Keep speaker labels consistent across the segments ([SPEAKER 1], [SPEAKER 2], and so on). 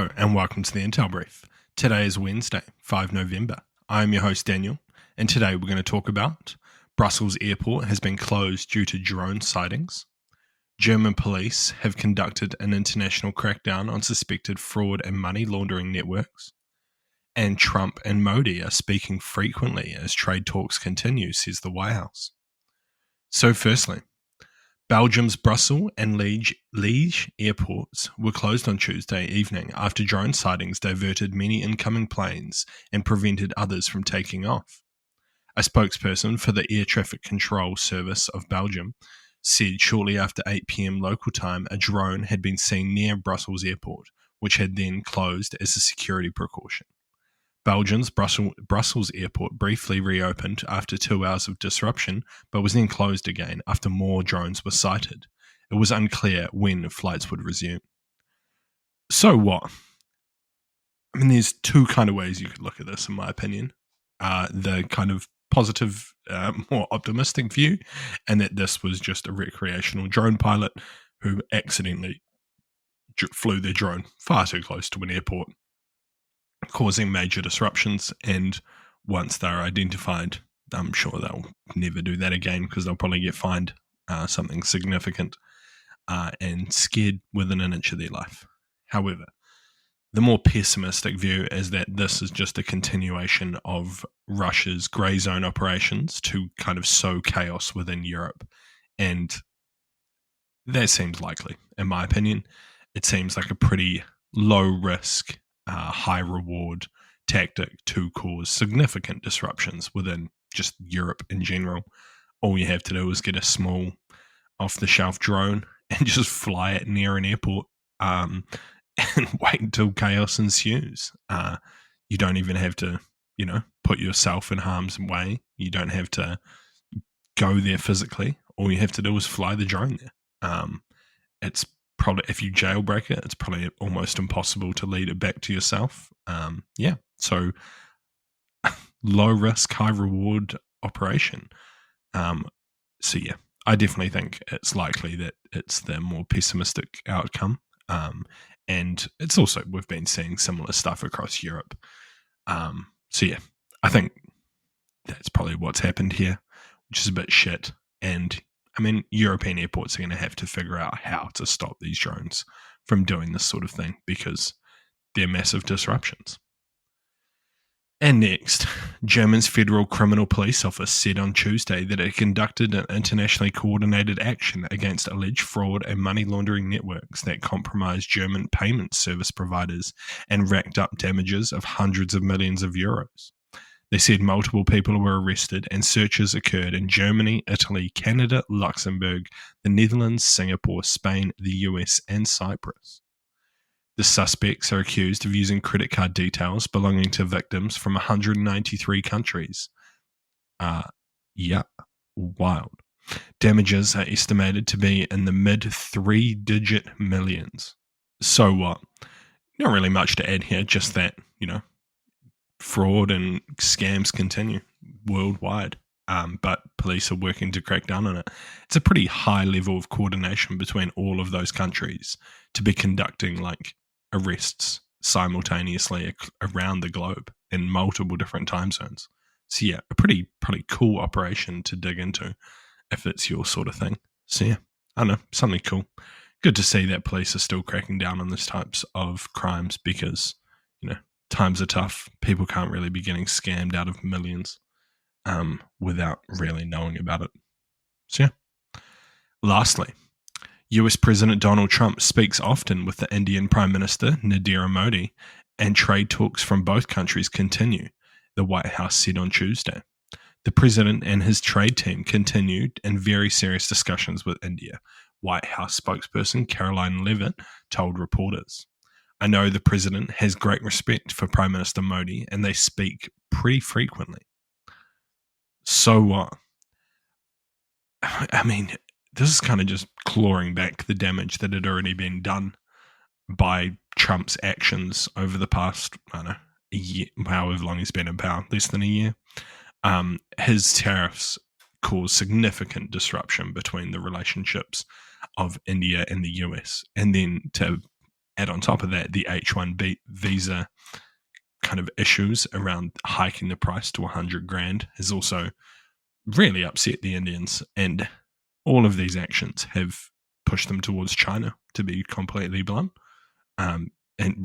[SPEAKER 1] Hello and welcome to the Intel Brief. Today is Wednesday, 5 November. I am your host Daniel, and today we're going to talk about Brussels airport has been closed due to drone sightings. German police have conducted an international crackdown on suspected fraud and money laundering networks. And Trump and Modi are speaking frequently as trade talks continue, says the White House. So firstly, Belgium's Brussels and Liège airports were closed on Tuesday evening after drone sightings diverted many incoming planes and prevented others from taking off. A spokesperson for the Air Traffic Control Service of Belgium said shortly after 8 p.m. local time a drone had been seen near Brussels airport, which had then closed as a security precaution. Belgium's Brussels airport briefly reopened after 2 hours of disruption, but was then closed again after more drones were sighted. It was unclear when flights would resume. So what? I mean, there's two kind of ways you could look at this, in my opinion. The kind of positive, more optimistic view, and that this was just a recreational drone pilot who accidentally flew their drone far too close to an airport, causing major disruptions, and once they're identified, I'm sure they'll never do that again because they'll probably get fined something significant and scared within an inch of their life. However, the more pessimistic view is that this is just a continuation of Russia's grey zone operations to kind of sow chaos within Europe, and that seems likely, in my opinion. It seems like a pretty low risk, high reward tactic to cause significant disruptions within just Europe in general. All you have to do is get a small off-the-shelf drone and just fly it near an airport and wait until chaos ensues. You don't even have to, put yourself in harm's way. You don't have to go there physically. All you have to do is fly the drone there. It's probably, if you jailbreak it, it's probably almost impossible to lead it back to yourself. So low risk, high reward operation. I definitely think it's likely that it's the more pessimistic outcome. And it's also, we've been seeing similar stuff across Europe. I think that's probably what's happened here, which is a bit shit. And I mean, European airports are going to have to figure out how to stop these drones from doing this sort of thing because they're massive disruptions. And next, Germany's Federal Criminal Police Office said on Tuesday that it conducted an internationally coordinated action against alleged fraud and money laundering networks that compromised German payment service providers and racked up damages of hundreds of millions of euros. They said multiple people were arrested and searches occurred in Germany, Italy, Canada, Luxembourg, the Netherlands, Singapore, Spain, the US, and Cyprus. The suspects are accused of using credit card details belonging to victims from 193 countries. Wild. Damages are estimated to be in the mid 3-digit millions. So what? Not really much to add here, just that, fraud and scams continue worldwide, but police are working to crack down on it. It's a pretty high level of coordination between all of those countries to be conducting arrests simultaneously around the globe in multiple different time zones. So a pretty cool operation to dig into if it's your sort of thing. So I don't know, something cool. Good to see that police are still cracking down on these types of crimes because, times are tough. People can't really be getting scammed out of millions without really knowing about it. So lastly, US President Donald Trump speaks often with the Indian Prime Minister Narendra Modi, and trade talks from both countries continue, the White House said on Tuesday. The president and his trade team continued in very serious discussions with India, White House spokesperson Caroline Leavitt told reporters. I know the president has great respect for Prime Minister Modi, and they speak pretty frequently. So what? I mean, this is kind of just clawing back the damage that had already been done by Trump's actions over the past, a year, however long he's been in power, less than a year. His tariffs caused significant disruption between the relationships of India and the US. And then to add on top of that the H-1B visa kind of issues around hiking the price to 100 grand has also really upset the Indians. And all of these actions have pushed them towards China, to be completely blunt. And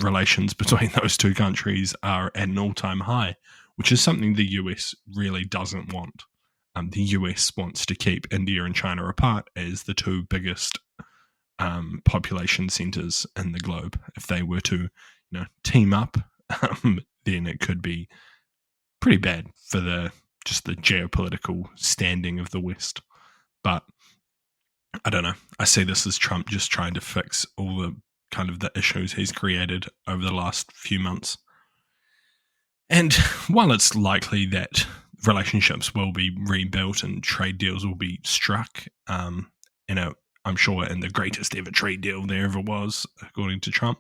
[SPEAKER 1] relations between those two countries are at an all-time high, which is something the US really doesn't want. The US wants to keep India and China apart as the two biggest population centers in the globe. If they were to, team up, then it could be pretty bad for the geopolitical standing of the West. But I don't know. I see this as Trump just trying to fix all the kind of the issues he's created over the last few months. And while it's likely that relationships will be rebuilt and trade deals will be struck, I'm sure in the greatest ever trade deal there ever was, according to Trump,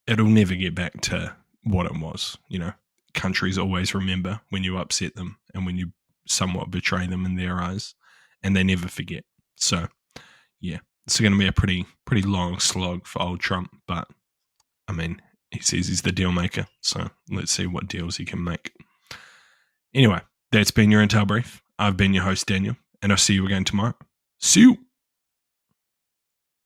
[SPEAKER 1] it'll never get back to what it was. Countries always remember when you upset them and when you somewhat betray them in their eyes, and they never forget. So, yeah, it's going to be a pretty long slog for old Trump, but I mean, he says he's the deal maker, so let's see what deals he can make. Anyway, that's been your Intel Brief. I've been your host, Daniel, and I'll see you again tomorrow. See you!